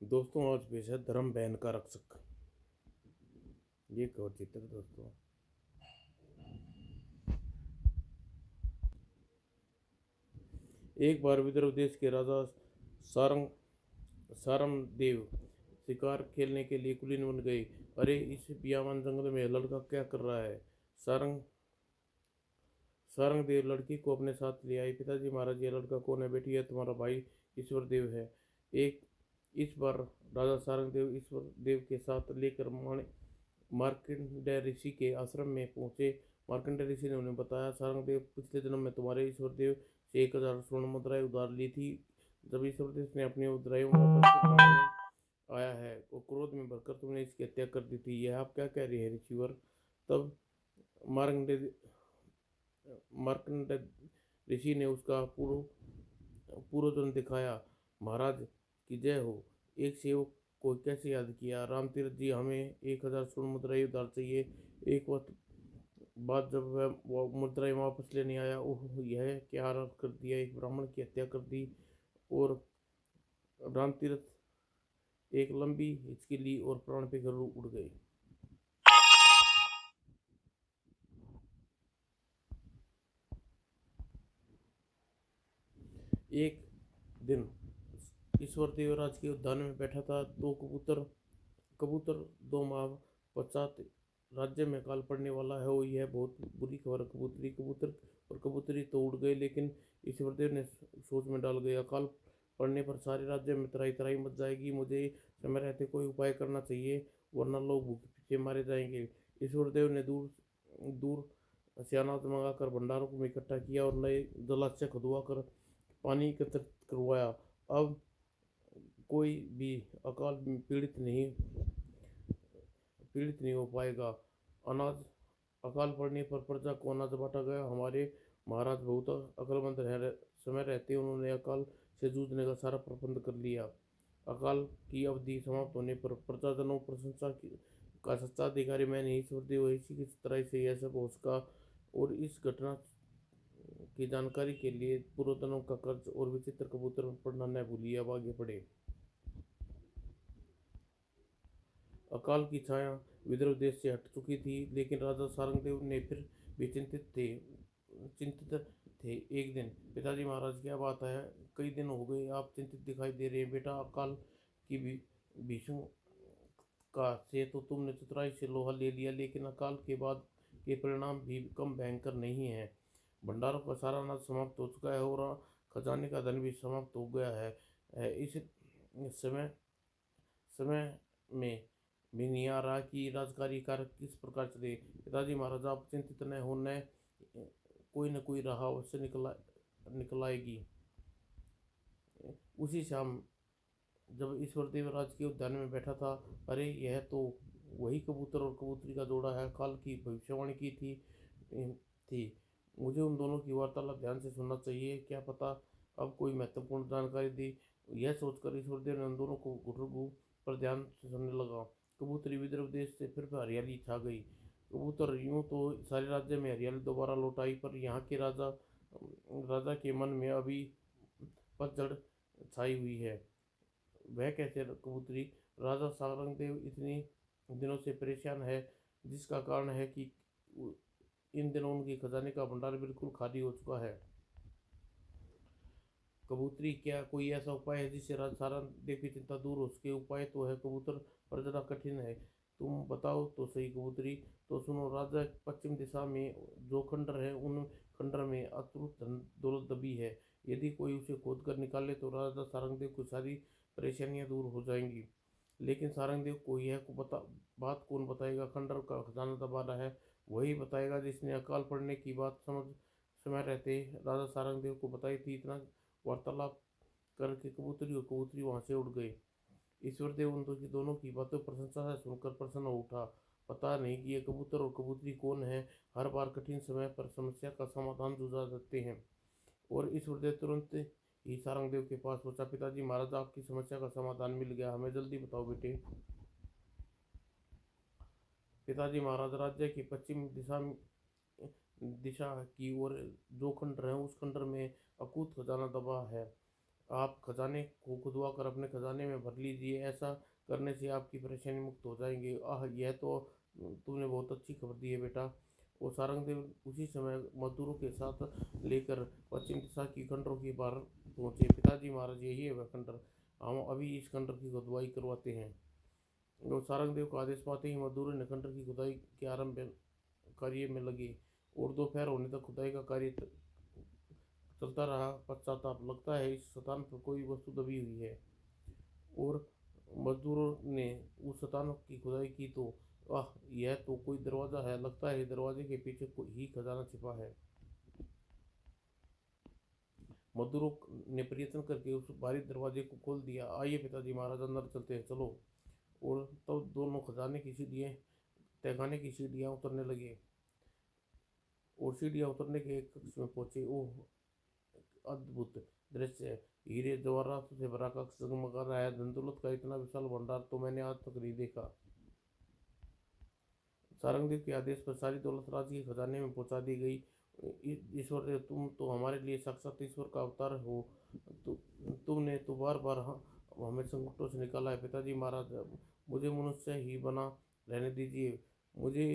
दोस्तों आज पेश है धर्म बहन का रक्षक। ये कवर चित्र दोस्तों। एक बार विदर्भ देश के राजा सारंग सारमदेव शिकार खेलने के लिए कुलीन बन गए। अरे इस बियावान जंगल में लड़का क्या कर रहा है। सारंग सारंग देव लड़की को अपने साथ ले आए। पिताजी महाराज, ये लड़का कौन है बेटी? है तुम्हारा भाई ईश्वर देव है। एक इस बार राजा सारंग देव ईश्वर देव के साथ लेकर मार्कंडेय ऋषि के आश्रम में पहुंचे। मार्कंडेय ऋषि ने उन्हें बताया, सारंग देव, पिछले जन्म में तुम्हारे ईश्वर देव से 1000 स्वर्ण मुद्राएं उधार ली थी। जब ईश्वर देव ने अपनी मुद्राएं वापस मांगने आया है और क्रोध में भरकर तुमने इसकी हत्या कर दी थी। यह आप क्या कह रहे हैं ऋषिवर? तब मार्कंडेय मार्कंडेय ऋषि ने उसका पूर्वजन्म दिखाया। महाराज की जय हो। एक सेवक को कैसे याद किया? राम तीर्थ जी, हमें 1000 स्वर्ण मुद्राएं उधार चाहिए। एक वक्त बाद जब वह मुद्राएं वापस लेने आया, ओह यह क्या कर दिया, एक ब्राह्मण की हत्या कर दी। और राम तीर्थ एक लंबी हिचकी ली और प्राण पे घर उड़ गए। एक दिन ईश्वर देवराज के उद्यान में बैठा था। दो कबूतर कबूतर 2 माह पश्चात राज्य में अकाल पड़ने वाला है। वो यह बहुत बुरी खबर। कबूतर और कबूतरी तो उड़ गए, लेकिन ईश्वरदेव ने सोच में डाल गए, अकाल पड़ने पर सारे राज्य में तराई तराई मच जाएगी। मुझे समय रहते कोई उपाय करना चाहिए, वरना लोग भूखे पीछे मारे जाएंगे। ईश्वरदेव ने दूर दूर से अनाज मंगाकर भंडारों को इकट्ठा किया और नए जलाशय खुदवा कर पानी एकत्रित करवाया। अब कोई भी अकाल पीड़ित नहीं हो पाएगा। अनाज अकाल पड़ने पर प्रजा को अनाज बांटा गया। हमारे महाराज बहुत अक्लमंद समय रहते उन्होंने अकाल से जूझने का सारा प्रबंध कर लिया। अकाल की अवधि समाप्त होने पर प्रजाजनों प्रशंसा का सच्चा अधिकारी मैं नहीं, ईश्वरदेव इसी की तरह से यह सब हो सका। और इस घटना की जानकारी के लिए पुरोधनों का कर्ज और विचित्र कबूतर पढ़ना न भूलिए। अब आगे बढ़े। अकाल की छाया विदर्भ देश से हट चुकी थी, लेकिन राजा सारंगदेव ने फिर भी चिंतित थे। एक दिन, पिताजी महाराज, क्या बात है? कई दिन हो गए आप चिंतित दिखाई दे रहे हैं। बेटा, अकाल की भीषण का से तो तुमने चतुराई से लोहा ले लिया, लेकिन अकाल के बाद के परिणाम भी कम भयंकर नहीं है। भंडारों का सारा अनाज समाप्त हो चुका है और खजाने का धन भी समाप्त हो गया है। इस समय समय में भी नहीं आ रहा कि राजकारी कार्य किस प्रकार चले। पिताजी महाराज, आप चिंतित न हो, न कोई राह अवश्य निकलाएगी। उसी शाम जब ईश्वर देवराज के उद्यान में बैठा था, अरे यह तो वही कबूतर और कबूतरी का जोड़ा है। काल की भविष्यवाणी की थी। मुझे उन दोनों की वार्तालाप ध्यान से सुनना चाहिए, क्या पता अब कोई महत्वपूर्ण जानकारी दी। यह सोचकर ईश्वरदेव ने उन दोनों को गुटरगु पर ध्यान से सुनने लगा। कबूतरी विदर्भ देश से फिर हरियाली छा गई। कबूतर यूं तो सारे राज्य में हरियाली दोबारा लौट आई, पर यहाँ के राजा राजा के मन में अभी पतझड़ छाई हुई है। वह कैसे कबूतरी? राजा सारंगदेव इतने दिनों से परेशान है, जिसका कारण है कि इन दिनों उनके खजाने का भंडार बिल्कुल खाली हो चुका है। कबूतरी, क्या कोई ऐसा उपाय है जिससे राजा सारंगदेव की चिंता दूर हो सके? उपाय तो है कबूतर, पर जरा कठिन है। तुम बताओ तो सही कबूतरी। तो सुनो राजा, पश्चिम दिशा में जो खंडर है, उन खंडर में अतुट धन दौलत दबी है। यदि कोई उसे खोद कर निकाले तो राजा सारंगदेव की सारी परेशानियां दूर हो जाएंगी। लेकिन सारंगदेव को यह बात कौन बताएगा? खंडर का खजाना दबा रहा है, वही बताएगा जिसने अकाल पड़ने की बात समय रहते राजा सारंगदेव को बताई थी। इतना वार्तालाप करके कबूतरी वहां से उड़ गए। ईश्वरदेव उन दोनों की बातों प्रशंसा से सुनकर प्रसन्न हो उठा। पता नहीं कि ये कबूतर और कबूतरी कौन है, हर बार कठिन समय पर समस्या का समाधान जुटा देते हैं। और ईश्वरदेव तुरंत ही सारंगदेव के पास पहुंचा। पिताजी महाराज, आपकी समस्या का समाधान मिल गया, हमें जल्दी बताओ बेटे। पिताजी महाराज, राज्य की पश्चिम दिशा की ओर जो खंडर है, उस खंडर में अकूत खजाना दबा है। आप खजाने को खुदवा कर अपने खजाने में भर लीजिए, ऐसा करने से आपकी परेशानी मुक्त हो जाएंगे। आह, यह तो तुमने बहुत अच्छी खबर दी है बेटा। और सारंगदेव उसी समय मजदूरों के साथ लेकर पश्चिम दिशा की खंडरों की बाहर पहुंचे। पिताजी महाराज, यही है वह खंडर, हम अभी इस खंडर की खुदवाई करवाते हैं। और सारंगदेव का आदेश पाते ही मजदूरों ने खंडर की खुदाई के आरंभ कार्य में लगे और दोपहर होने तक खुदाई का कार्य चलता रहा। पश्चाताप लगता है इस स्थान पर कोई वस्तु दबी हुई है। और मजदूरों ने उस स्थान की खुदाई की तो आह, यह तो कोई दरवाजा है, लगता है दरवाजे के पीछे कोई ही खजाना छिपा है। मजदूरों ने प्रयत्न करके उस भारी दरवाजे को खोल दिया। आइए पिताजी महाराज, अंदर चलते हैं, चलो। और तब तो दोनों खजाने की सीढ़ियाँ, तहखाने की सीढ़ियाँ उतरने लगे और सीढ़ियाँ उतरने के एक कक्ष में पहुंचे। ओह, अद्भुत दृश्य है। हीरे जवाहरात से भरा कक्ष जगमगा रहा है। धन दौलत का इतना विशाल भंडार तो मैंने आज तक नहीं देखा। सारंगदेव के आदेश पर सारी दौलत राज्य के खजाने में पहुंचा दी गई। ईश्वर, तुम तो हमारे लिए साक्षात ईश्वर का अवतार हो। तु, तुमने तो बार बार हमें संकटों से निकाला है। पिताजी महाराज, मुझे मनुष्य ही बना रहने दीजिए, मुझे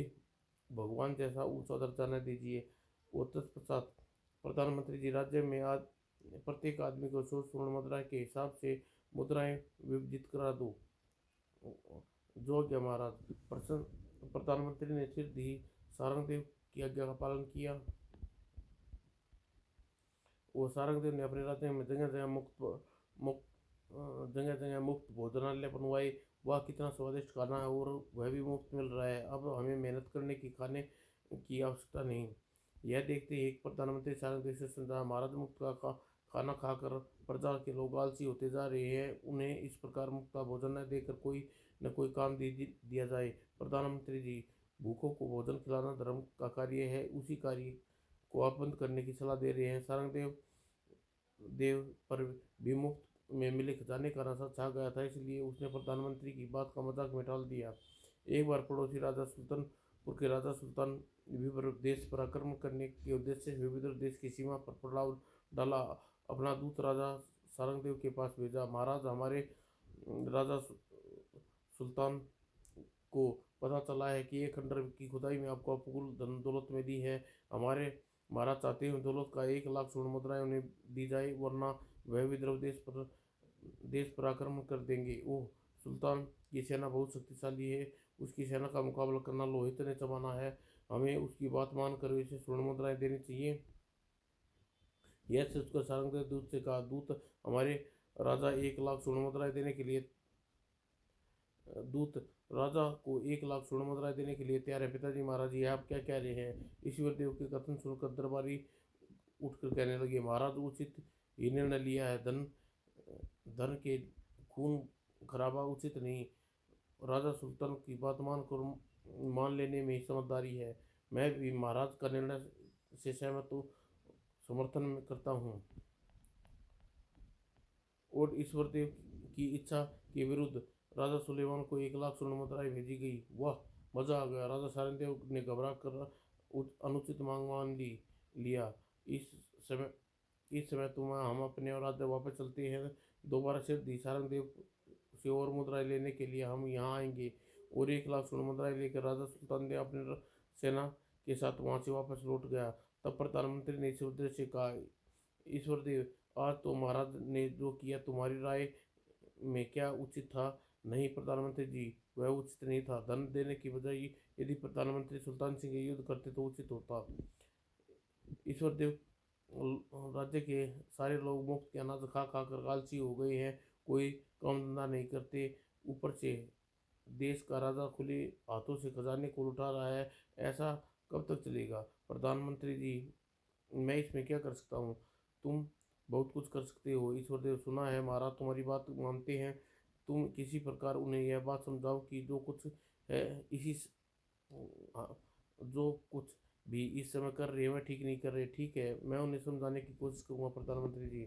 भगवान जैसा ऊंचा दर्जा न दीजिए। और तत्पश्चात प्रधानमंत्री जी, राज्य में आज प्रत्येक आदमी को 100 स्वर्ण मुद्रा के हिसाब से मुद्राएं विभाजित करा दो। जो आज्ञा महाराज। प्रधानमंत्री ने सिर दी। सारंगदेव की आज्ञा का पालन किया और सारंगदेव ने अपने राज्य में जगह जगह मुक्त जगह जगह मुफ्त भोजनालय बनवाए। वह कितना स्वादिष्ट खाना है और वह भी मुफ्त मिल रहा है। अब हमें मेहनत करने की खाने की आवश्यकता नहीं। यह देखते ही एक प्रधानमंत्री सारंगदेव से समझा, महाराज मुफ्त का खाना खाकर प्रजा के लोग आलसी होते जा रहे हैं, उन्हें इस प्रकार मुफ्त का भोजन न देकर कोई न कोई काम दिया जाए। प्रधानमंत्री जी, भूखों को भोजन खिलाना धर्म का कार्य है, उसी कार्य को आप बंद करने की सलाह दे रहे हैं। सारंगदेव देव पर भी मुफ्त में मिले खजाने का नशा छा गया था, इसलिए उसने प्रधानमंत्री की बात का मजाक में टाल दिया। एक बार पड़ोसी राजा सुल्तानपुर के राजा सुल्तान विभिन्न देश पर आक्रमण करने के उद्देश्य से विभिन्न देश की सीमा पर पड़ाव डाला। अपना दूत राजा सारंगदेव के पास भेजा। महाराज, हमारे राजा सुल्तान को पता चला है कि एक खंडर की खुदाई में आपको अपूर्व धन दौलत मिली है। हमारे महाराज चाहते हैं दौलत का 1 लाख स्वर्ण मुद्राएं उन्हें दी जाए, वरना वह विद्रोह देश पर आक्रमण कर देंगे। ओह, सुल्तान की सेना बहुत शक्तिशाली है, उसकी सेना का मुकाबला करना लोहित ने जमाना है। हमें उसकी बात मानकर इसे स्वर्ण मुद्राएं देनी चाहिए। यह सोचकर सारंगदेव दूत से कहा, दूत हमारे राजा 1 लाख स्वर्ण मुद्राएं देने के लिए दूत राजा को 1 लाख स्वर्ण मुद्राएं देने के लिए तैयार है। पिताजी महाराज, ये आप क्या कह रहे हैं? ईश्वर देव के कथन सुनकर दरबारी उठकर कहने लगे, महाराज उचित ही निर्णय लिया है। धन धन के खून खराबा उचित नहीं। राजा सुल्तान की बात मान लेने में ही समझदारी है। मैं भी महाराज का निर्णय से सहमत हूँ, समर्थन में करता हूँ। और ईश्वर देव की इच्छा के विरुद्ध राजा सुलेमान को 1 लाख स्वर्ण मुद्राएं भेजी गई। वाह, मजा आ गया। राजा सारंगदेव ने घबरा कर अनुचित मांग मान लिया। इस समय इस समय तुम हम अपने और राज्य वापस चलते हैं। दोबारा सिर दी। सारंगदेव से और मुद्राएं लेने के लिए हम यहाँ आएंगे। और 1 लाख स्वर्ण मुद्राएं लेकर राजा सुल्तान ने अपने सेना के साथ वहां से वापस लौट गया। तब प्रधानमंत्री ने ईश्वरदेव से कहा, ईश्वरदेव, आज तो महाराज ने जो किया तुम्हारी राय में क्या उचित था? नहीं प्रधानमंत्री जी, वह उचित नहीं था। धन देने की बजाय यदि प्रधानमंत्री सुल्तान सिंह युद्ध करते तो उचित होता। ईश्वर देव, राज्य के सारे लोग मुफ्त के अनाज खा खा कर आलसी हो गए हैं, कोई काम धंधा नहीं करते। ऊपर से देश का राजा खुले हाथों से खजाने को लुटा रहा है। ऐसा कब तक चलेगा? प्रधानमंत्री जी, मैं इसमें क्या कर सकता हूँ? तुम बहुत कुछ कर सकते हो। ईश्वर देव, सुना है महाराज तुम्हारी बात मानते हैं। तुम किसी प्रकार उन्हें यह बात समझाओ कि जो कुछ है जो कुछ भी इस समय कर रहे हैं वह ठीक नहीं कर रहे। ठीक है, मैं उन्हें समझाने की कोशिश करूँगा प्रधानमंत्री जी।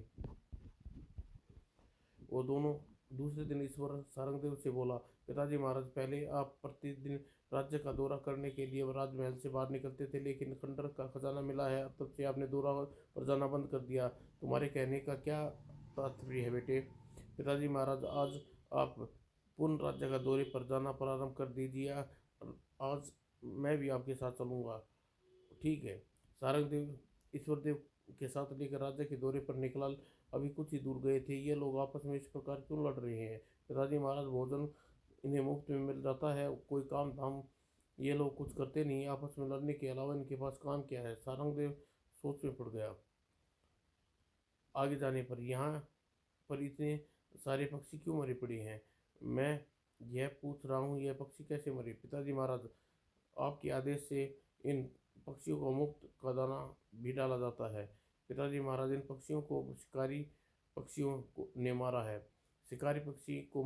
वो दोनों दूसरे दिन ईश्वर सारंगदेव से बोला, पिताजी महाराज, पहले आप प्रतिदिन राज्य का दौरा करने के लिए राजमहल से बाहर निकलते थे, लेकिन खंडर का खजाना मिला है, तब से आपने दौरा पर जाना बंद कर दिया। तुम्हारे कहने का क्या तात्पर्य है बेटे। पिताजी महाराज, आज आप पूर्ण राज्य का दौरे पर जाना प्रारंभ कर दीजिए। आज मैं भी आपके साथ चलूँगा। ठीक है। सारंगदेव ईश्वरदेव के साथ लेकर राज्य के दौरे पर निकला। अभी कुछ ही दूर गए थे, ये लोग आपस में इस प्रकार क्यों लड़ रहे हैं? पिताजी महाराज, भोजन इन्हें मुफ्त में मिल जाता है, कोई काम धाम ये लोग कुछ करते नहीं, आपस में लड़ने के अलावा इनके पास काम क्या है? सारंगदेव सोच में पड़ गया। आगे जाने पर यहाँ पर इतने सारे पक्षी क्यों मरे पड़े हैं? मैं यह पूछ रहा हूँ, यह पक्षी कैसे मरे? पिताजी महाराज, आपके आदेश से इन पक्षियों को मुफ्त का दाना भी डाला जाता है। पिताजी महाराज, इन पक्षियों को शिकारी पक्षियों ने मारा है। शिकारी पक्षी को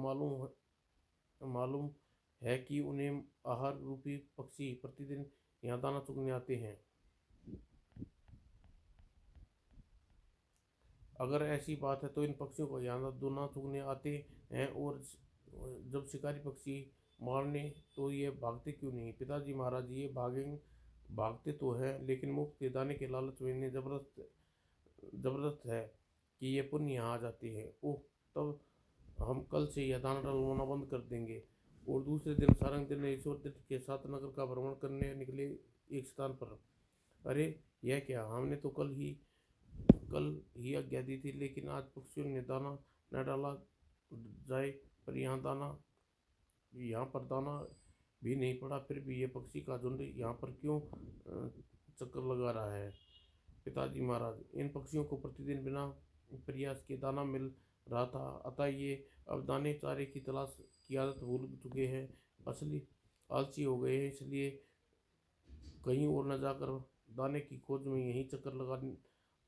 मालूम है कि उन्हें आहार रूपी पक्षी प्रतिदिन यहाँ दाना चुगने आते हैं। अगर ऐसी बात है तो इन पक्षियों को यहाँ दाना चुगने आते हैं, और जब शिकारी पक्षी मारने तो ये भागते क्यों नहीं? पिताजी महाराज, ये भागते तो हैं, लेकिन मुफ्त के दाने के लालच में इन्हें जबरदस्त है कि ये पुण्य यहाँ आ जाते हैं। ओह, तब हम कल से यह दाना डलवाना बंद कर देंगे। और दूसरे दिन सारंगदेव ने ईश्वरदेव के साथ नगर का भ्रमण करने निकले एक स्थान पर। अरे, यह क्या? हमने तो कल ही आज्ञा दी थी, लेकिन आज पक्षियों ने दाना न डाला जाए पर यहाँ पर दाना भी नहीं पड़ा। फिर भी ये पक्षी का झुंड यहाँ पर क्यों चक्कर लगा रहा है? पिताजी महाराज, इन पक्षियों को प्रतिदिन बिना प्रयास के दाना मिल रहा था, अतः ये अब दाने चारे की तलाश की आदत भूल चुके हैं, असली आलसी हो गए हैं, इसलिए कहीं और न जाकर दाने की खोज में यहीं चक्कर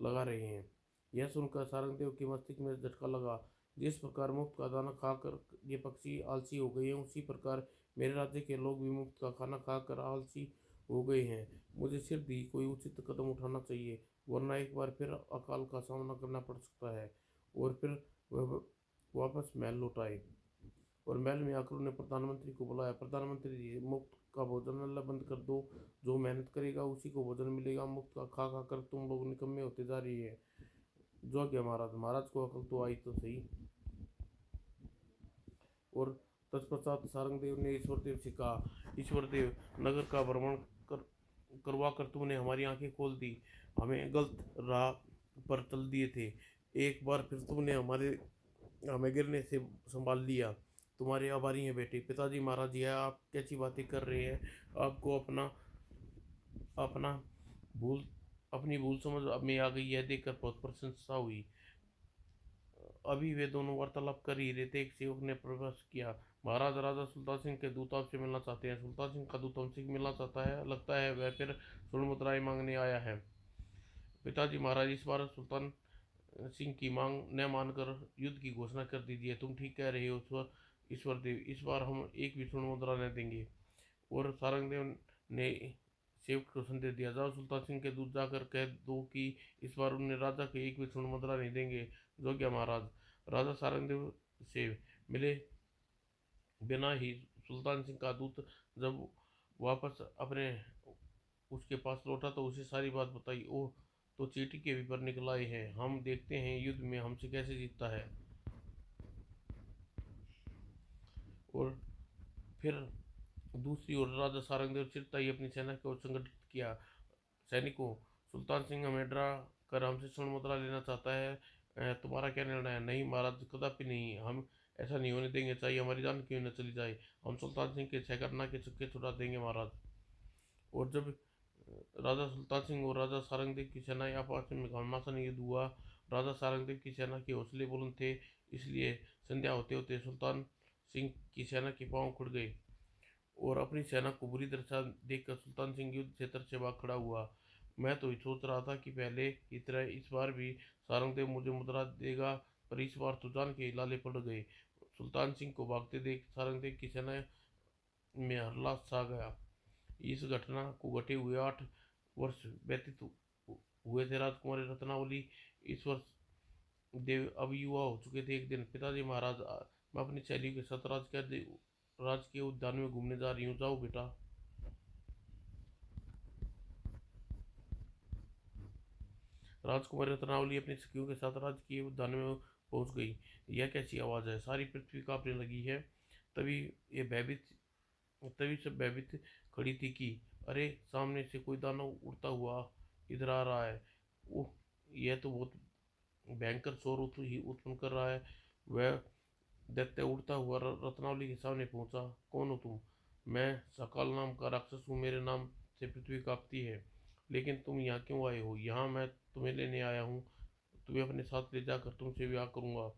लगा रहे हैं। यह सुनकर सारंगदेव के मस्तिष्क में झटका लगा। जिस प्रकार मुफ्त का दाना खाकर ये पक्षी आलसी हो गए हैं, उसी प्रकार मेरे राज्य के लोग भी मुफ्त का खाना खाकर आलसी हो गए हैं। मुझे शीघ्र ही कोई उचित कदम उठाना चाहिए, वरना एक बार फिर अकाल का सामना करना पड़ सकता है। और फिर वह वापस महल लौट आए और महल में आकर उन्हें प्रधानमंत्री को बुलाया। प्रधानमंत्री जी, मुफ्त का भोजन अल्लाह बंद कर दो। जो मेहनत करेगा उसी को भोजन मिलेगा। मुफ्त का खा खा कर तुम लोग निकम्मे होते जा रही है। जो क्या महाराज? महाराज को अकल तो आई तो सही। और तत्पश्चात सारंगदेव ने ईश्वरदेव से कहा, ईश्वरदेव, नगर का भ्रमण करवा कर तुमने हमारी आंखें खोल दी, हमें गलत राह पर चल दिए थे। एक बार फिर तुमने हमें गिरने से संभाल लिया। तुम्हारे आभारी हैं बेटे। पिताजी महाराज, यह आप कैसी बातें कर रहे हैं? आपको अपना भूल अपनी भूल समझ में आ गई। यह देखकर बहुत प्रशंसा हुई। अभी वे दोनों वार्तालाप कर ही रहे थे, एक सेवक ने प्रवेश किया। महाराज, राजा सुल्तान सिंह के दूत आपसे मिलना चाहते हैं। सुल्तान सिंह का दूत हमसे मिलना चाहता है, लगता है वह फिर स्वर्ण मुद्राएं मांगने आया है। पिताजी महाराज, इस बार सुल्तान सिंह की मांग न मानकर युद्ध की घोषणा कर दीजिए। तुम ठीक कह रहे हो ईश्वरदेव, इस बार हम एक भी स्वर्ण मुद्रा न देंगे। और सारंगदेव ने सेवक को संदेश दिया, जाओ सुल्तान सिंह के दूत जाकर कह दो कि इस बार उन्हें राजा के एक भी स्वर्ण मुद्रा नहीं देंगे। जो क्या महाराज? राजा सारंगदेव से मिले बिना ही सुल्तान सिंह का दूत जब वापस अपने उसके पास लौटा तो उसे सारी बात बताई। ओह, तो चीटी के विपर निकल आए हैं। हम देखते हैं युद्ध में हमसे कैसे जीतता है। और फिर दूसरी ओर राजा सारंगदेव चिरता ही अपनी सेना को संगठित किया। सैनिकों, सुल्तान सिंह हमें डरा कर हमसे स्वर्ण मुद्रा लेना चाहता है। तुम्हारा क्या निर्णय है? नहीं महाराज, कदापि नहीं। हम ऐसा नहीं होने देंगे, चाहे हमारी जान क्यों न चली जाए। हम सुल्तान सिंह के सहकरना के चक्के छुड़ा देंगे महाराज। और जब राजा सुल्तान सिंह और राजा सारंगदेव की सेनाएं आपस में घमासान युद्ध हुआ। राजा सारंगदेव की सेना के हौसले बुलंद थे, इसलिए संध्या होते होते सुल्तान सिंह की सेना के पांव खुड़ गए। और अपनी सेना को बुरी तरह देखकर सुल्तान सिंह युद्ध क्षेत्र से भाग खड़ा हुआ। मैं तो सोच रहा था कि पहले की तरह इस बार भी सारंगदेव मुझे मुद्रा देगा, पर इस बार तो जान के लाले पड़ गए। सुल्तान सिंह को भागते देख सारंगदेव की सेना में हल्ला छा गया। इस घटना को घटे हुए 8 वर्ष व्यतीत हुए थे। राजकुमारी रत्नावली इस वर्ष देव अब युवा हो चुके थे। एक दिन, पिताजी महाराज, मैं अपनी सहेलियों के साथ राज के उद्यान में घूमने जा रही हूँ, जाओ बेटा। राजकुमारी रत्नावली अपनी सखियों के साथ राजकीय उद्यान में पहुंच गई। यह कैसी आवाज़ है? सारी पृथ्वी कांपने लगी है। तभी ये भयभीत तभी सब भयभीत खड़ी थी कि अरे, सामने से कोई दानव उड़ता हुआ इधर आ रहा है। ओह, यह तो बहुत भयंकर शोर ही उत्पन्न कर रहा है। वह दैत्य उड़ता हुआ रत्नावली के सामने पहुंचा। कौन हो तुम? मैं सकाल नाम का राक्षस हूँ। मेरे नाम से पृथ्वी कांपती है। लेकिन तुम यहाँ क्यों आए हो? यहाँ मैं तुम्हें लेने आया हूँ। तुम्हें अपने साथ ले जाकर तुमसे विवाह करूंगा।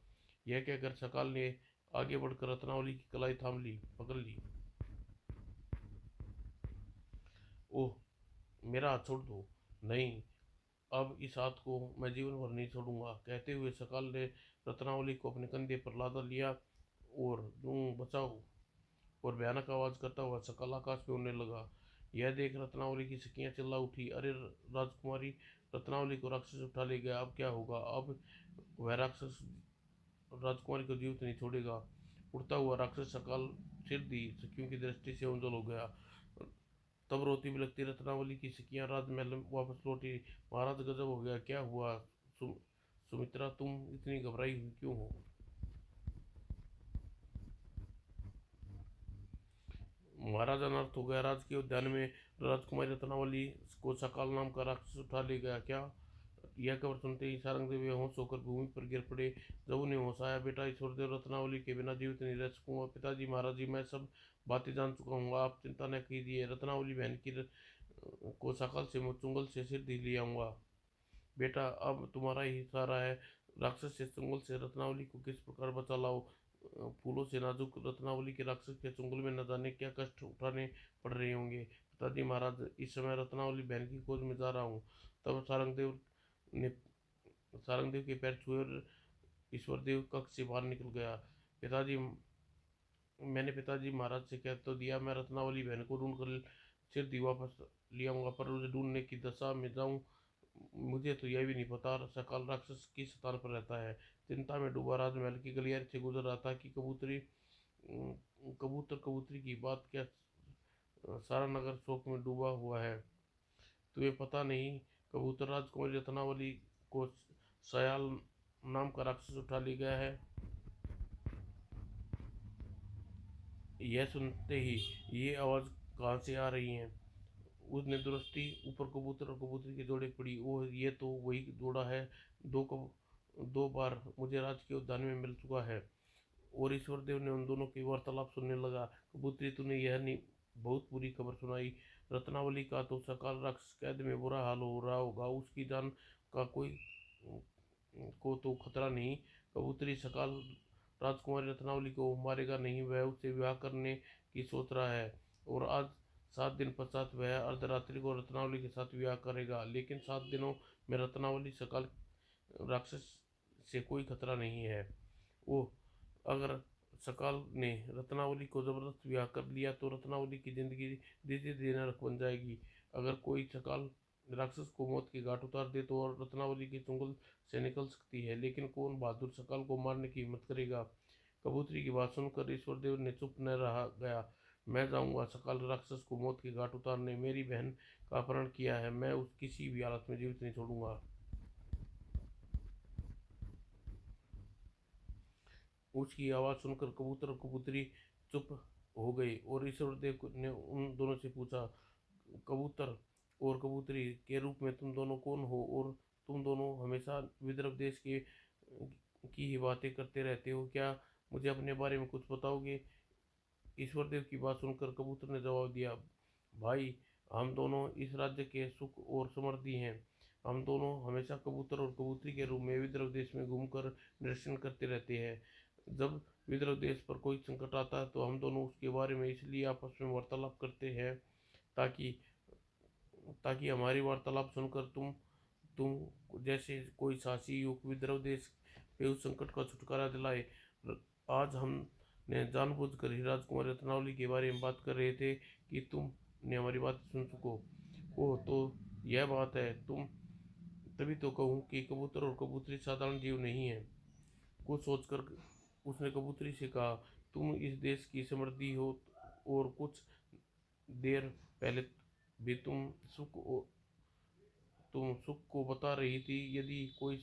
यह कहकर सकाल ने आगे बढ़कर रत्नावली की कलाई थाम ली, पकड़ ली। ओह, मेरा हाथ छोड़ दो। नहीं, अब इस हाथ को मैं जीवन भर नहीं छोड़ूंगा। कहते हुए सकाल ने रत्नावली को अपने कंधे पर लादा लिया और बचाओ और भयानक आवाज करता हुआ सकाल आकाश में उड़ने लगा। यह देख रत्नावली की सखियां चिल्ला उठी, अरे राजकुमारी, रत्नावली को राक्षस उठा ले गया। अब क्या होगा? अब वह राक्षस राजकुमारी को जीवित नहीं छोड़ेगा। उड़ता हुआ राक्षस सकाल सिर दी सखियों की दृष्टि से ओंझल हो गया। तब रोती बिलखती रत्नावली की सखियां राजमहल में वापस लौटी। महाराज, गजब हो गया। क्या हुआ? सुमित्रा, तुम इतनी घबराई हुई क्यों हो? महाराज, अनर्थ हो गया। राज के उद्यान में राजकुमारी रत्नावली को सकाल नाम का राक्षस उठा ले गया। क्या? यह खबर सुनते ही सारंगदेव बेहोश होकर भूमि पर गिर पड़े। जब उन्हें होश आया, बेटा ईश्वरदेव, रत्नावली के बिना जीवित नहीं रह सकूंगा। पिताजी, महाराज जी, मैं सब बातें जान चुका हूँ। आप चिंता न कीजिए। रत्नावली बहन की को सकाल से चुंगल से सिर दी ले आऊंगा। बेटा, अब तुम्हारा ही सहारा है। राक्षस से चुंगल से रत्नावली को किस प्रकार बचा लाओ। फूलों से नाजुक रत्नावली के राक्षस के चुंगल में न जाने क्या कष्ट उठाने पड़ रहे होंगे। पिताजी, महाराज, इस समय रत्नावली बहन की खोज में जा रहा हूँ। तब ने सारंगदेव के पैर छुए और ईश्वरदेव कक्ष से बाहर निकल गया। पिताजी, मैंने पिताजी महाराज से कह तो दिया, मैं रत्नावली बहन को ढूंढ कर सिर दी वापस ले आऊंगा, पर उसे ढूंढने की दशा में जाऊं मुझे तो यह भी नहीं पता सकाल राक्षस किस स्थान पर रहता है। चिंता में डूबा राजमहल की गलियारे से गुजर रहा था कि कबूतर कबूतरी की बात क्या, सारा नगर शोक में डूबा हुआ है। तुम्हें पता नहीं, कबूतर राजकुमारी रत्नावली को सयाल नाम का राक्षस उठा ले गया है। यह सुनते ही ये आवाज़ कहाँ से आ रही है? उसने दृष्टि ऊपर कबूतर और कबूतरी के जोड़े पड़ी। ओह, ये तो वही जोड़ा है। दो बार मुझे राज के उद्यान में मिल चुका है। और ईश्वर देव ने उन दोनों की वार्तालाप सुनने लगा। कबूतरी, तूने यह नहीं बहुत बुरी खबर सुनाई। रत्नावली का तो सकाल राक्षस कैद में बुरा हाल हो रहा होगा। उसकी जान का कोई को तो खतरा नहीं। कबूतरी, सकाल राजकुमारी रत्नावली को मारेगा नहीं। वह उससे विवाह करने की सोच रहा है और आज 7 दिन पश्चात वह अर्धरात्रि को रत्नावली के साथ विवाह करेगा। लेकिन 7 दिनों में रत्नावली सकाल राक्षस से कोई खतरा नहीं है। ओह, अगर सकाल ने रत्नावली को जबरदस्त विवाह कर लिया तो रत्नावली की जिंदगी धीरे धीरे नरक बन जाएगी। अगर कोई सकाल राक्षस को मौत के घाट उतार दे तो और रत्नावली की चुंगल से निकल सकती है। लेकिन कौन बहादुर सकाल को मारने की हिम्मत करेगा? कबूतरी की बात सुनकर ईश्वरदेव ने चुप न रहा गया। मैं जाऊंगा सकाल राक्षस को मौत के घाट उतारने। मेरी बहन का अपहरण किया है, मैं उस किसी भी हालत में जीवित नहीं छोड़ूंगा। उसकी आवाज़ सुनकर कबूतर और कबूतरी चुप हो गई और ईश्वरदेव ने उन दोनों से पूछा, कबूतर और कबूतरी के रूप में तुम दोनों कौन हो और तुम दोनों हमेशा विदर्भ देश के की ही बातें करते रहते हो? क्या मुझे अपने बारे में कुछ बताओगे? ईश्वरदेव की बात सुनकर कबूतर ने जवाब दिया, भाई, हम दोनों इस राज्य के सुख और समृद्धि हैं। हम दोनों हमेशा कबूतर और कबूतरी के रूप में विदर्भ देश में घूमकर निरीक्षण करते रहते हैं। जब विदर्भ देश पर कोई संकट आता है तो हम दोनों उसके बारे में इसलिए आपस में वार्तालाप करते हैं ताकि ताकि हमारी वार्तालाप सुनकर तुम जैसे कोई साहसी युवक विद्रोह देश पे उस संकट का छुटकारा दिलाए। आज हमने जानबूझकर ही राजकुमार रत्नावली के बारे में बात कर रहे थे कि तुमने हमारी बात सुन सको। ओह, तो यह बात है। तुम तभी तो कहूँ कि कबूतर और कबूतरी साधारण जीव नहीं है। कुछ सोचकर उसने कबूतरी से कहा, तुम इस देश की समृद्धि हो और कुछ देर पहले भी तुम सुख को बता रही थी। यदि कोई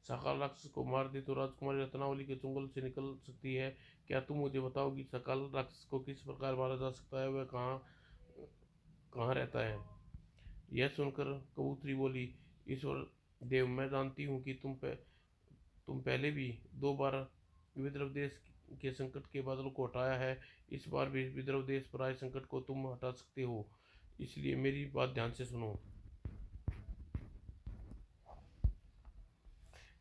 सकाल राक्षस को मार दे तो राजकुमारी रत्नावली के चुंगल से निकल सकती है। क्या तुम मुझे बताओ कि सकाल राक्षस को किस प्रकार मारा जा सकता है, वह कहाँ कहाँ रहता है। यह सुनकर कबूतरी बोली, ईश्वर देव, मैं जानती हूँ कि तुम पहले भी 2 बार विदर्भ देश के संकट के बादल को हटाया है। इस बार भी विदर्भ देश पर आए संकट को तुम हटा सकते हो, इसलिए मेरी बात ध्यान से सुनो।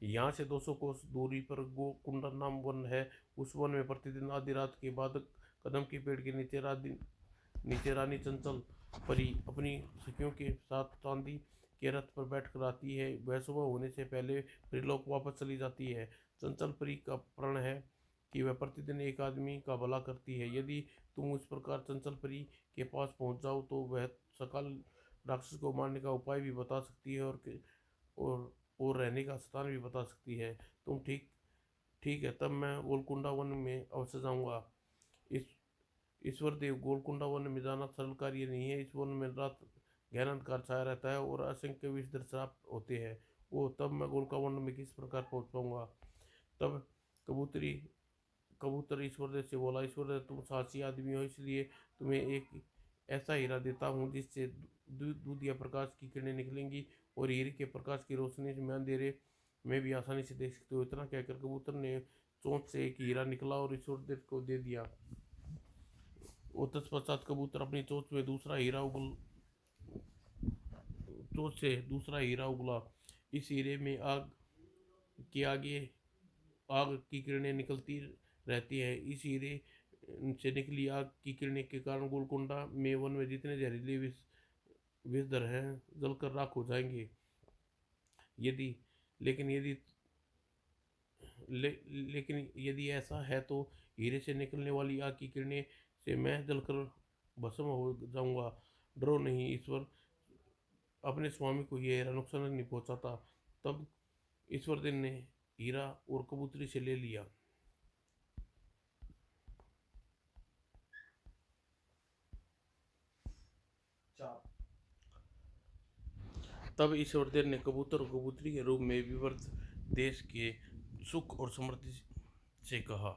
यहाँ से 200 कोस दूरी पर गोकुंडा नाम वन है। उस वन में प्रतिदिन आधी रात के बाद कदम के पेड़ के नीचे रानी चंचल परी अपनी सखियों के साथ चांदी के रथ पर बैठकर आती है। वह सुबह होने से पहले त्रिलोक वापस चली जाती है। चंचल परी का प्रण है कि वह प्रतिदिन एक आदमी का भला करती है। यदि तुम उस प्रकार चंचल परी के पास पहुंच जाओ तो वह सकाल राक्षस को मारने का उपाय भी बता सकती है और और रहने का स्थान भी बता सकती है। तुम ठीक ठीक है, तब मैं गोलकुंडा वन में अवश्य जाऊंगा। इस ईश्वर देव, गोलकुंडा वन में जाना सरल कार्य नहीं है। इस वन में रात गहरा अंधकार छाया रहता है और असंख्य विषधर श्राप होते हैं। वो तब मैं गोलका वन में किस प्रकार पहुंच पाऊंगा। तब कबूतरी कबूतर ईश्वर देव से बोला, ईश्वर देव, तुम साहसी आदमी हो, इसलिए तुम्हें एक ऐसा हीरा देता हूँ जिससे दूध या प्रकाश की किरणें निकलेंगी और हीरे के प्रकाश की रोशनी में अंधेरे में भी आसानी से देख सकते हो। इतना कहकर कबूतर ने चोंच से एक हीरा निकला और ईश्वर देव को दे दिया। और तत्पश्चात कबूतर अपनी चोंच से दूसरा हीरा उगला। इस हीरे में के आगे आग की किरणें निकलती रहती है। इस हीरे से निकली आग की किरणें के कारण गोलकुंडा में वन में जितने जहरीले विषधर हैं जलकर राख हो जाएंगे। यदि लेकिन यदि ले, लेकिन यदि ऐसा है तो हीरे से निकलने वाली आग की किरणें से मैं जलकर भस्म हो जाऊंगा। डरो नहीं ईश्वर, अपने स्वामी को यह हीरा नुकसान नहीं पहुंचाता। तब ईश्वर देव ने हीरा और कबूतरी से ले लिया। तब ईश्वरदेव ने कबूतर और कबूतरी के रूप में विवर्त देश के सुख और समृद्धि से कहा,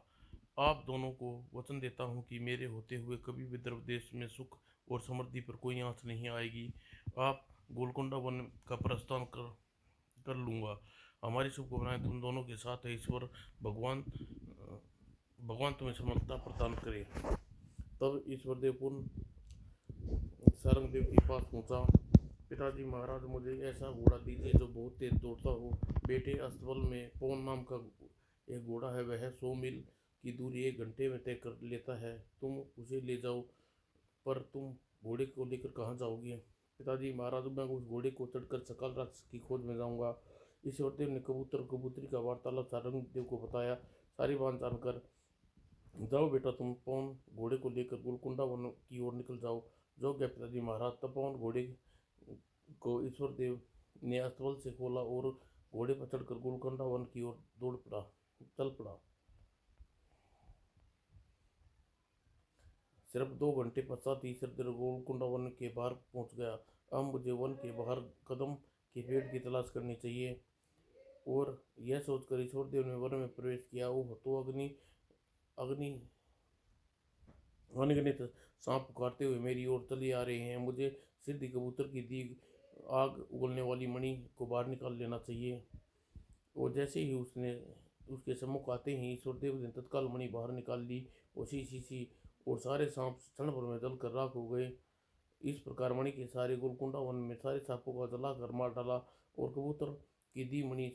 आप दोनों को वचन देता हूँ कि मेरे होते हुए कभी विदर्भ देश में सुख और समृद्धि पर कोई आंच नहीं आएगी। आप गोलकुंडा वन का प्रस्थान कर लूँगा। हमारी शुभकामनाएं तुम दोनों के साथ है। ईश्वर भगवान भगवान तुम्हें समर्थता प्रदान करे। तब ईश्वर देव पुनः सारंग देव के पास पहुंचा। पिताजी महाराज, मुझे ऐसा घोड़ा दीजिए जो बहुत तेज दौड़ता हो। बेटे, अस्तबल में पवन नाम का एक घोड़ा है, वह 100 मील की दूरी 1 घंटे में तय कर लेता है। तुम उसे ले जाओ, पर तुम घोड़े को लेकर कहाँ जाओगे। पिताजी महाराज, मैं उस घोड़े को चढ़कर सकाल राक्षस की खोज में जाऊंगा। ईश्वरदेव ने कबूतर कबूतरी का वार्तालाप सारंग देव को बताया। सारी बात जानकर, जाओ बेटा, तुम पवन घोड़े को लेकर गोलकुंडा वन की ओर निकल जाओ। जो गया पिताजी महाराज। तब पवन घोड़े को ईश्वर देव ने अस्तबल से खोला और घोड़े पर चढ़कर गोलकुंडा वन की ओर चल पड़ा। सिर्फ 2 घंटे पश्चात ही ईश्वर देव गोलकुंडा वन के बाहर पहुंच गया। अब मुझे वन के बाहर कदम के पेड़ की तलाश करनी चाहिए। और यह सोचकर ईश्वर देव ने वन में प्रवेश किया। ओह, तो अग्नि अग्नि अनगिनत सांप पुकारते हुए मेरी ओर चले आ रहे हैं। मुझे सिद्धि कबूतर की दी आग उगलने वाली मणि को बाहर निकाल लेना चाहिए। और जैसे ही उसके सम्मुख आते ही ईश्वरदेव ने तत्काल मणि बाहर निकाल ली। उसी सी और सारे सांप क्षण भर में जलकर राख हो गए। इस प्रकार मणि के सारे गोलकुंडा वन में सारे सांपों को जलाकर मार डाला और कबूतर की दी मणि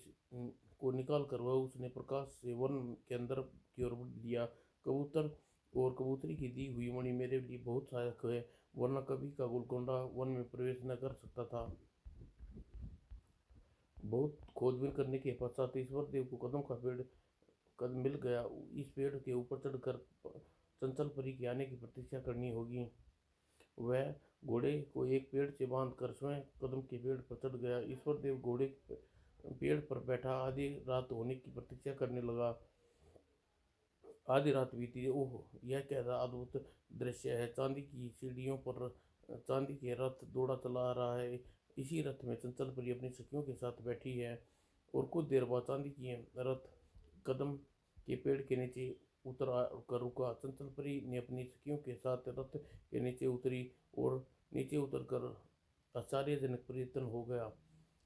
को निकाल कर वह उसने प्रकाश से वन के अंदर की ओर लिया। कबूतर और कबूतरी की दी हुई मणि मेरे लिए बहुत सहायक है, वरना कभी का गोलकुंडा वन में प्रवेश न कर सकता था। बहुत खोजबीन करने के पश्चात ईश्वर देव को कदम मिल गया। इस पेड़ के ऊपर चढ़कर चंचल परी के आने की प्रतीक्षा करनी होगी। वह घोड़े को एक पेड़ से बांधकर स्वयं कदम के पेड़ पर चढ़ गया। ईश्वर देव घोड़े पेड़ पर बैठा आधी रात होने की प्रतीक्षा करने लगा। आधी रात बीती। ओह, यह कैसा अद्भुत दृश्य है। चांदी की सीढ़ियों पर चांदी के रथ दौड़ा चला आ रहा है। इसी रथ में चंचल परी अपनी सखियों के साथ बैठी है और कुछ देर बाद चांदी की रथ कदम के पेड़ के नीचे उतर कर रुका। चंचल परी ने अपनी सखियों के साथ रथ के नीचे उतरी और नीचे उतर कर आश्चर्यजनक परिवर्तन हो गया।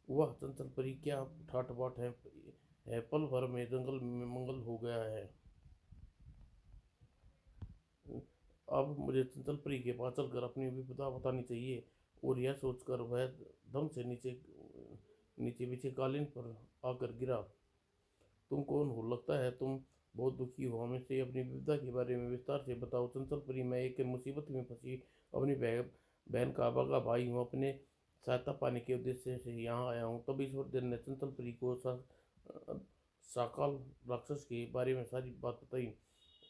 वह चंचल परी क्या ठाट बाट है, पल भर में जंगल में मंगल हो गया है। अब मुझे चंचल परी के पास चलकर अपनी विपदा बतानी चाहिए। और यह सोचकर वह दम से नीचे नीचे पीछे कालीन पर आकर गिरा। तुम कौन हो? लगता है तुम बहुत दुखी हो। हमें से अपनी विपदा के बारे में विस्तार से बताओ। चंचल परी, मैं एक मुसीबत में फंसी अपनी बहन का अभागा भाई हूँ। अपने सहायता पाने के उद्देश्य से यहाँ आया हूँ। तब ईश्वर देव ने चंचल परी को साकाल राक्षस के बारे में सारी बात बताई।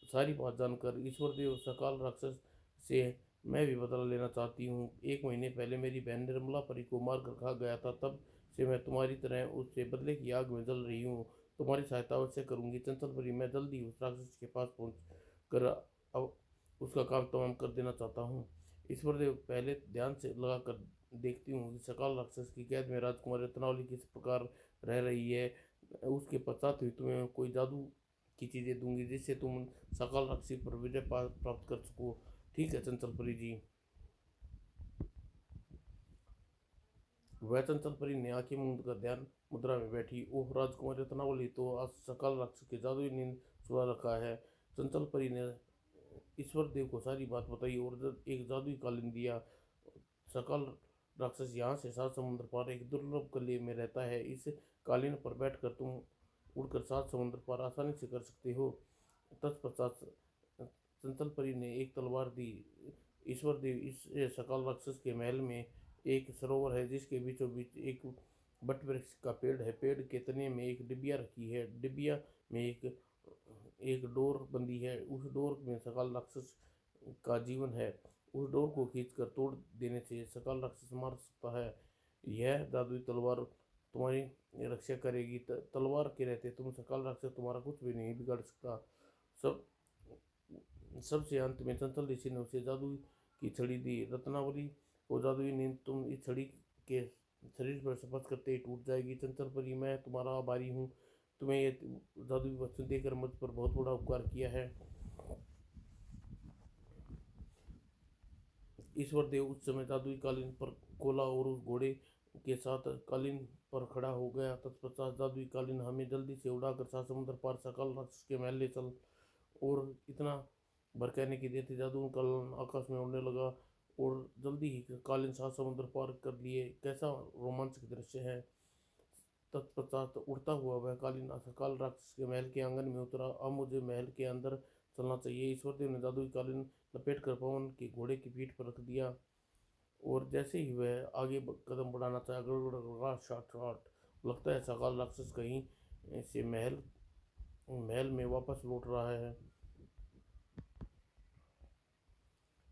सारी बात जानकर ईश्वर देव सकाल राक्षस से मैं भी बदला लेना चाहती हूँ। 1 महीने पहले मेरी बहन निर्मला परी को मार कर खा गया था। तब से मैं तुम्हारी तरह उससे बदले की आग में जल रही हूँ। तुम्हारी सहायता अवश्य करूंगी चंचल परी। मैं जल्दी उस राक्षस के पास पहुँच कर अब उसका काम तमाम कर देना चाहता हूँ। ईश्वर देव, पहले ध्यान से लगा कर देखती हूँ कि सकाल राक्षस की कैद में राजकुमारी रत्नावली किस प्रकार रह रही है। उसके पश्चात ही तुम्हें कोई जादू की चीज़ें दूंगी जिससे तुम सकाल राक्षसी पर विजय प्राप्त कर सको। ठीक है चंचल परी जी। वह चंचल परी ने आंखें मूंद कर ध्यान मुद्रा में बैठी। ओह राजकुमारी रत्नावली, तो आज सकाल राक्षस के जादुई नींद सुला रखा है। चंचल परी ने ईश्वर देव को सारी बात बताई और एक जादुई कालीन दिया। सकाल राक्षस यहाँ से 7 समुद्र पार एक दुर्लभ गली में रहता है। इस कालीन पर बैठकर तुम उड़कर 7 समुद्र पार आसानी से कर सकते हो। तत्पश्चात चंचल परी ने एक तलवार दी। ईश्वर देव, इस सकाल राक्षस के महल में एक सरोवर है जिसके बीचों बीच एक बट वृक्ष का पेड़ है। पेड़ के तने में एक डिबिया रखी है। डिबिया में एक एक डोर बंधी है। उस डोर में सकाल राक्षस का जीवन है। उस डोर को खींचकर तोड़ देने से सकाल राक्षस मार सकता है। यह जादुई तलवार तुम्हारी रक्षा करेगी। तलवार के रहते तुम सकाल राक्षस तुम्हारा कुछ भी नहीं बिगाड़ सकता। सब सबसे अंत में चंचल ऋषि ने उसे जादू की छड़ी दी। रत्नावली को जादुई नींद तुम इस छड़ी के शरीर पर स्पर्श करते ही टूट जाएगी। चंचल परी, मैं तुम्हारा आभारी हूँ। तुम्हें ये जादुई वस्तु देकर मुझ पर बहुत बड़ा उपकार किया है। ईश्वर देव उस समय जादुई कालीन पर कोला और उस घोड़े के साथ कालीन पर खड़ा हो गया। तत्पश्चात जादुई कालीन हमें जल्दी से उड़ाकर 7 समुद्र पार सकाल राक्षस के महल ले चल। और इतना भर कहने की देर थी, जादू कालीन आकाश में उड़ने लगा और जल्दी ही कालीन 7 समुद्र पार कर लिए। कैसा रोमांचक दृश्य है। तत्पश्चात उड़ता हुआ वह कालीन सकाल राक्षस के महल के आंगन में उतरा। अब मुझे महल के अंदर चलना चाहिए। ईश्वर देव ने जादुई कालीन लपेट कर पवन के घोड़े की पीठ पर रख दिया और जैसे ही वह आगे कदम बढ़ाना चाहा, गड़गड़ा शाट शाट लगता है सकाल राक्षस कहीं से महल महल में वापस लौट रहा है।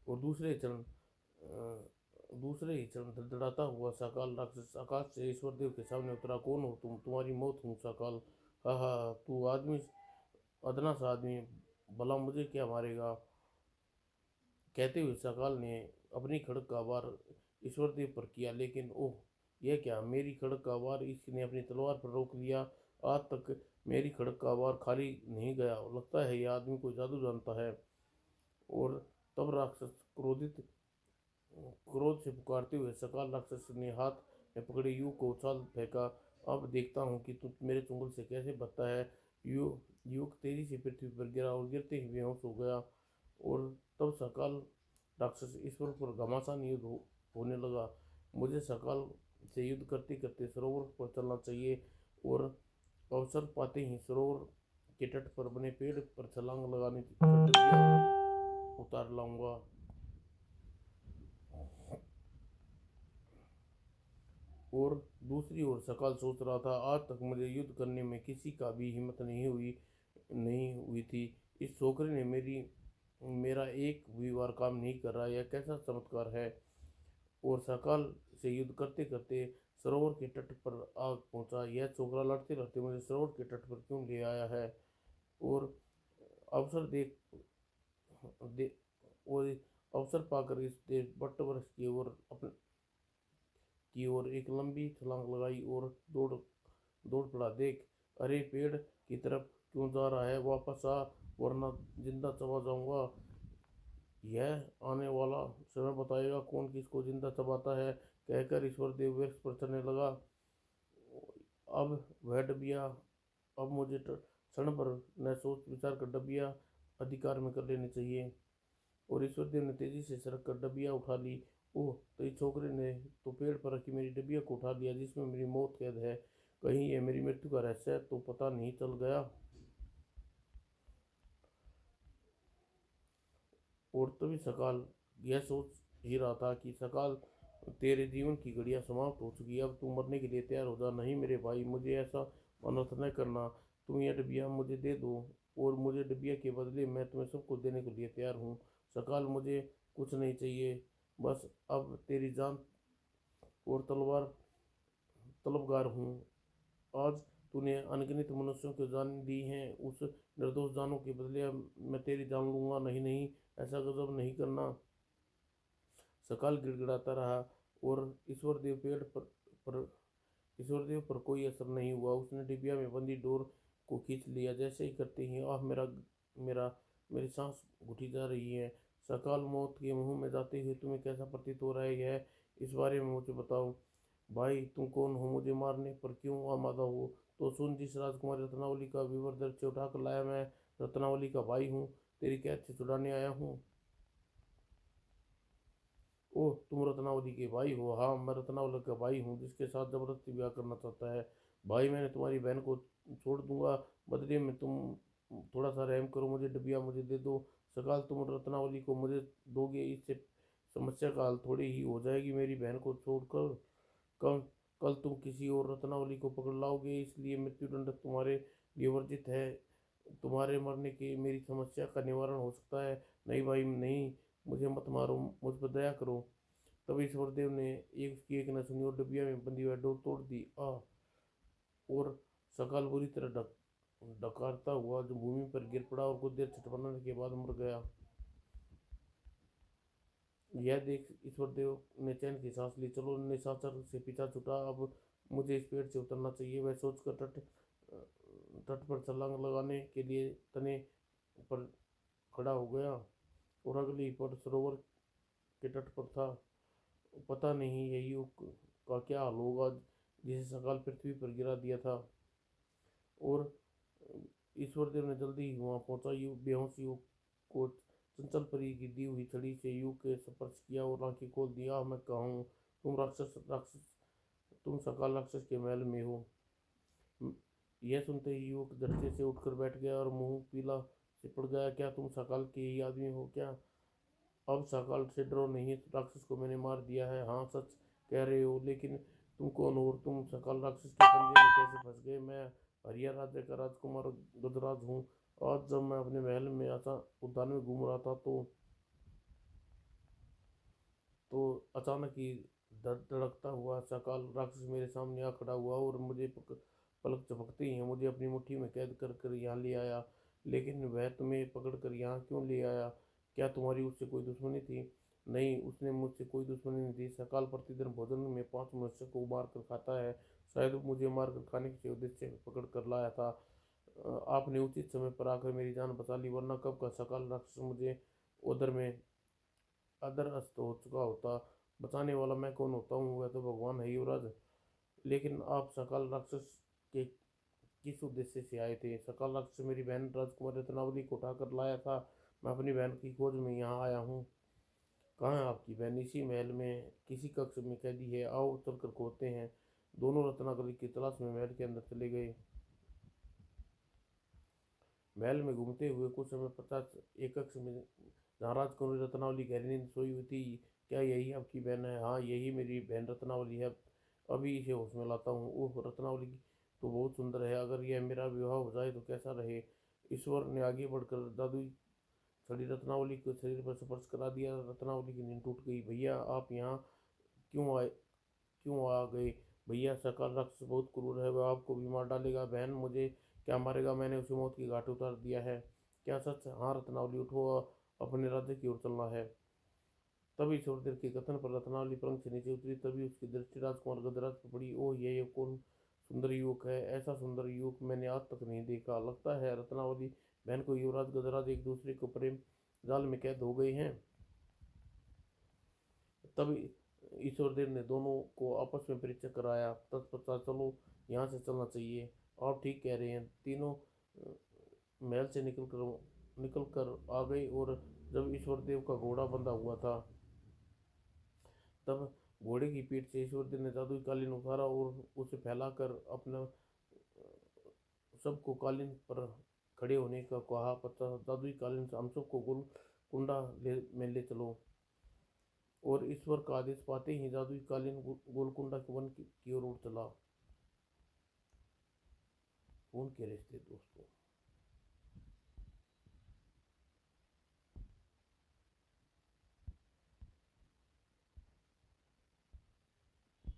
और दूसरे ही क्षण धड़धड़ाता हुआ सकाल राक्षस आकाश से ईश्वर देव के सामने उतरा। कौन हो तुम? तुम्हारी मौत हूँ सकाल। हा हा, तू आदमी, अदना सा आदमी, भला मुझे क्या मारेगा? कहते हुए सकाल ने अपनी खड़ग का वार ईश्वर देव पर किया। लेकिन ओह, यह क्या! मेरी खड़ग का वार इसने अपनी तलवार पर रोक लिया। आज तक मेरी खड़ग का वार खाली नहीं गया। लगता है यह आदमी कोई जादू जानता है। और तब राक्षस क्रोध से पुकारते हुए सकाल राक्षस ने हाथ में पकड़े युग को उछाल फेंका। अब देखता हूँ कि तू मेरे चुंगल से कैसे बचता है। युग तेजी से पृथ्वी पर गिरा और गिरते ही बेहोश हो गया। और तब सकाल राक्षस ईश्वर पर घमासान युद्ध होने लगा। मुझे सकाल से युद्ध करते करते सरोवर पर चलना चाहिए और अवसर पाते ही सरोवर के तट पर बने पेड़ पर छलांग लगाने उतार लाऊंगा। और दूसरी ओर सकाल सोच रहा था, आज तक मुझे युद्ध करने में किसी का भी हिम्मत नहीं हुई थी। इस छोकरे ने मेरा एक भी बार काम नहीं कर रहा। यह कैसा चमत्कार है। और सकाल से युद्ध करते करते सरोवर के तट पर आ पहुंचा। यह छोकरा लड़ते लड़ते मुझे सरोवर के तट पर क्यों ले आया है। और अवसर देख दे और अवसर पाकर इस बट वृक्ष की ओर एक लंबी छलांग लगाई और दौड़ दौड़ पड़ा। देख, अरे पेड़ की तरफ क्यों जा रहा है? वापस आ, वरना जिंदा चबा जाऊंगा। यह आने वाला समय बताएगा कौन किसको जिंदा चबाता है, कहकर ईश्वर देव वृक्ष पर चढ़ने लगा। अब वह डबिया, अब मुझे क्षण भर न सोच विचार कर डबिया अधिकार में कर लेनी चाहिए। और ईश्वर देव ने तेजी से सरक कर डबिया उठा ली। ओह, तो इस छोकरे ने तो पेड़ पर रखी मेरी डबिया को उठा लिया, जिसमें मेरी मौत कैद है। कहीं ये मेरी मृत्यु का रहस्य तो पता नहीं चल गया। और तभी सकाल यह सोच ही रहा था कि सकाल, तेरे जीवन की घड़ियां समाप्त हो चुकी है, अब तू मरने के लिए तैयार हो जा। नहीं मेरे भाई, मुझे ऐसा अनर्थ न करना। तुम यह डबिया मुझे दे दो, और मुझे डबिया के बदले मैं तुम्हें सब कुछ देने के लिए तैयार हूँ। सकाल, मुझे कुछ नहीं चाहिए, बस अब तेरी जान और तलवार तलबगार हूँ। आज तूने अनगिनत मनुष्यों की जान दी हैं, उस निर्दोष जानों के बदले अब मैं तेरी जान लूंगा। नहीं नहीं, ऐसा गजब नहीं करना। सकाल गिड़गिड़ाता रहा। और ईश्वर देव पर ईश्वर देव पर कोई असर नहीं हुआ। उसने डिबिया में बंदी डोर को खींच लिया। जैसे ही करते ही आह, मेरा मेरी सांस घुटी जा रही है। सकाल, मौत के मुंह में जाते हुए तुम्हें कैसा प्रतीत हो रहा है यह, इस बारे में मुझे बताओ। भाई, तुम कौन हो? मुझे मारने पर क्यों आमादा हो? तो सुन, जिस राजकुमारी रत्नावली का विवर दर से उठा कर लाया, मैं रत्नावली का भाई हूँ, तेरी कैद से छुड़ाने आया हूँ। ओह, तुम रत्नावली के भाई हो? हाँ, मैं रत्नावली का भाई हूँ, जिसके साथ जबरदस्ती ब्याह करना चाहता है। भाई, मैंने तुम्हारी बहन को छोड़ दूंगा, बदले में तुम थोड़ा सा रहम करो, मुझे डबिया मुझे दे दो। सकाल, तुम रत्नावली को मुझे दोगे, इससे समस्या का हल थोड़ी ही हो जाएगी। मेरी बहन को छोड़कर कल कल तुम किसी और रत्नावली को पकड़ लाओगे, इसलिए मृत्युदंड तुम्हारे लिए वर्जित है। तुम्हारे मरने की मेरी समस्या का निवारण हो सकता है। नहीं भाई, नहीं, मुझे मत मारो, मुझ पर दया करो। तभी ईश्वरदेव ने एक उसकी एक न सुनी और डबिया में बंधी हुई डोर तोड़ दी। आ और सकाल बुरी तरह डकारता हुआ जो भूमि पर गिर पड़ा और कुछ देर छटपटाने के बाद मर गया। यह देख ईश्वरदेव ने चैन की सांस ली। चलो, निशाचर से पीछा छूटा, अब मुझे इस पेड़ से उतरना चाहिए। वह सोचकर तट पर छलांग लगाने के लिए तने पर खड़ा हो गया और अगली पर सरोवर के तट पर था। पता नहीं यह युग का क्या हाल होगा, जिसे सकाल पृथ्वी पर गिरा दिया था। और ईश्वरदेव ने जल्दी ही वहां पहुंचा। युग बेहोश युग को चंचल परी की दी हुई छड़ी से युग के स्पर्श किया और आंखें खोल दिया। मैं कहूँ, तुम राक्षस राक्षस तुम सकाल राक्षस के महल में हो। यह सुनते ही युवक धरती से उठकर बैठ गया और मुंह पीला से पड़ गया। क्या तुम सकाल के ही आदमी हो क्या? अब सकाल से डरो नहीं, राक्षस को मैंने मार दिया है। हाँ, सच कह रहे हो, लेकिन तुम कौन हो और तुम सकाल राक्षस के पंजे में कैसे फंस गए? मैं हरिया राज्य का राजकुमार गजराज हूँ। आज जब मैं अपने महल में उद्यान में घूम रहा था, तो अचानक ही धड़कता हुआ सकाल राक्षस मेरे सामने आ खड़ा हुआ और मुझे पलक झपकते ही मुझे अपनी मुट्ठी में कैद कर कर यहाँ ले आया। लेकिन वह तुम्हें पकड़ कर यहाँ क्यों ले आया? क्या तुम्हारी उससे कोई दुश्मनी थी? नहीं, उसने मुझसे कोई दुश्मनी नहीं थी। सकाल प्रतिदिन भोजन में 5 मनुष्य को मार कर खाता है। शायद वो मुझे मार कर खाने के उद्देश्य से पकड़ कर लाया था। आपने उचित समय पर आकर मेरी जान बचा ली, वरना कब का सकाल राक्षस मुझे उधर में अदर अस्त हो चुका होता। बचाने वाला मैं कौन होता हूँ? वह तो भगवान है युवराज। लेकिन आप सकाल राक्षस के किस उद्देश्य से आए थे? सकाल राक्षस मेरी बहन राजकुमारी रत्नावली को उठाकर लाया था। मैं अपनी बहन की खोज में यहाँ आया हूँ। कहाँ है आपकी बहन? इसी महल में किसी कक्ष में कैदी है, आओ चलकर खोजते हैं। दोनों रत्नावली की तलाश में महल के अंदर चले गए। महल में घूमते हुए कुछ समय पचास एक कक्ष में जहाँ राजकुमारी रत्नावली गहरी नींद सोई हुई थी। क्या यही आपकी बहन है? हाँ, यही मेरी बहन रत्नावली है। अभी इसे होश में लाता हूँ। ओह, रत्नावली तो बहुत सुंदर है। अगर यह मेरा विवाह हो जाए तो कैसा रहे? ईश्वर ने आगे बढ़कर जादुई छड़ी रत्नावली के शरीर पर स्पर्श करा दिया। रत्नावली की नींद टूट गई। भैया, आप यहाँ क्यों आए क्यों आ गए? भैया, सकाल राक्षस बहुत क्रूर है, वह आपको भी मार डालेगा। बहन, मुझे क्या मारेगा? मैंने उसे मौत की घाट उतार दिया है। क्या सच? हाँ रत्नावली, उठो, अपने राज्य की ओर चलना है। तभी ईश्वरदेव के कथन पर रत्नावली पलंग से नीचे उतरी। तभी उसकी दृष्टि राजकुमार गजराज पर पड़ी। ओह, ये कौन सुंदर युवक है। ऐसा सुंदर युवक मैंने आज तक नहीं देखा। लगता है रत्नावली बहन को युवराज गजराज एक दूसरे को प्रेम जाल में कैद हो गए हैं। तब ईश्वरदेव ने दोनों को आपस में परिचय कराया। तत्पश्चात चलो यहाँ से चलना चाहिए। आप ठीक कह रहे हैं। तीनों महल से निकल कर आ गए और जब ईश्वरदेव का घोड़ा बंधा हुआ था तब घोड़े की पीठ से ईश्वरदेव ने जादुई कालीन उतारा और उसे फैलाकर अपने सबको कालीन पर खड़े होने का कहा। पता जादुई कालीन से हम सबको कुंडा में ले चलो। और ईश्वर का आदेश पाते ही जादुई कालीन गोलकुंडा के वन की ओर उड़ चला। खून के रिश्ते दोस्तों।